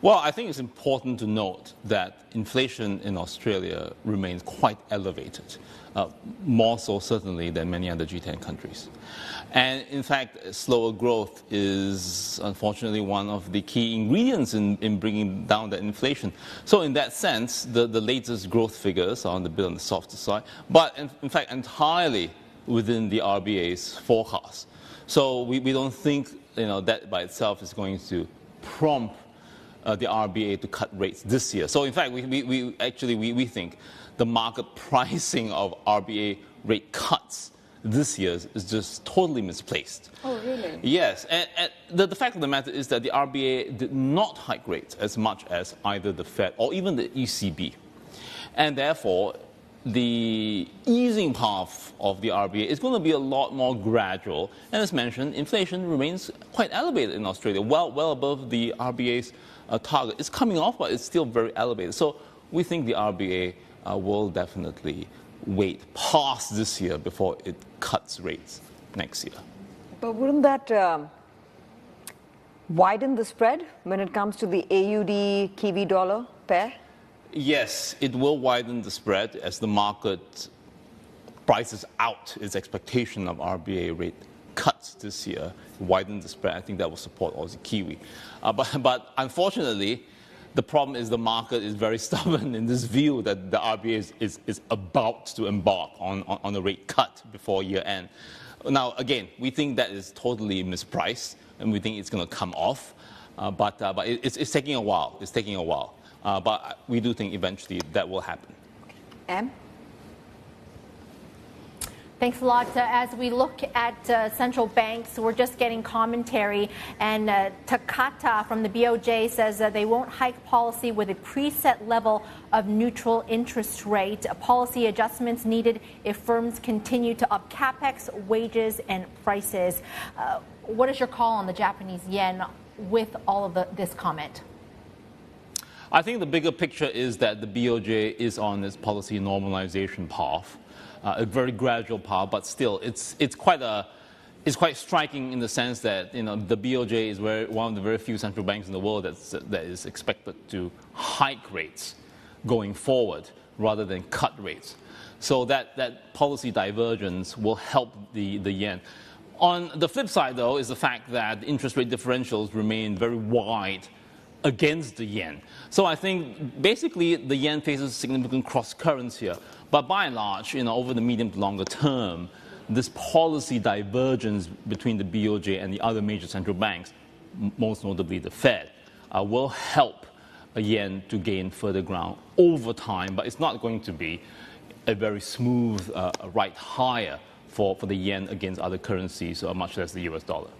Well, I think it's important to note that inflation in Australia remains quite elevated, more so certainly than many other G10 countries. And in fact, slower growth is unfortunately one of the key ingredients in bringing down that inflation. So in that sense, the latest growth figures are a bit on the softer side, but in fact entirely within the RBA's forecast. So we don't think that by itself is going to prompt the RBA to cut rates this year. So in fact, we think the market pricing of RBA rate cuts this year is just totally misplaced. Oh, really? Yes. And the fact of the matter is that the RBA did not hike rates as much as either the Fed or even the ECB. And therefore, the easing path of the RBA is going to be a lot more gradual. And as mentioned, inflation remains quite elevated in Australia, well above the RBA's target. It's coming off, but it's still very elevated. So we think the RBA will definitely wait past this year before it cuts rates next year. But wouldn't that widen the spread when it comes to the AUD Kiwi dollar pair? Yes, it will widen the spread as the market prices out its expectation of RBA rate cuts this year. Widen the spread. I think that will support Aussie Kiwi. But unfortunately, the problem is the market is very stubborn in this view that the RBA is about to embark on a rate cut before year end. Now, again, we think that is totally mispriced, and we think it's going to come off. But it's taking a while. It's taking a while. But we do think eventually that will happen. Em? Thanks a lot. As we look at central banks, we're just getting commentary, and Takata from the BOJ says that they won't hike policy with a preset level of neutral interest rate. Policy adjustments needed if firms continue to up capex, wages, and prices. What is your call on the Japanese yen with all of this comment? I think the bigger picture is that the BOJ is on its policy normalization path. A very gradual path, but still, it's quite striking in the sense that the BOJ is one of the very few central banks in the world that is expected to hike rates going forward rather than cut rates. So that policy divergence will help the yen. On the flip side, though, is the fact that interest rate differentials remain very wide against the yen. So I think basically the yen faces significant cross currents here. But by and large, over the medium to longer term, this policy divergence between the BOJ and the other major central banks, most notably the Fed, will help a yen to gain further ground over time. But it's not going to be a very smooth ride higher for the yen against other currencies, much less the US dollar.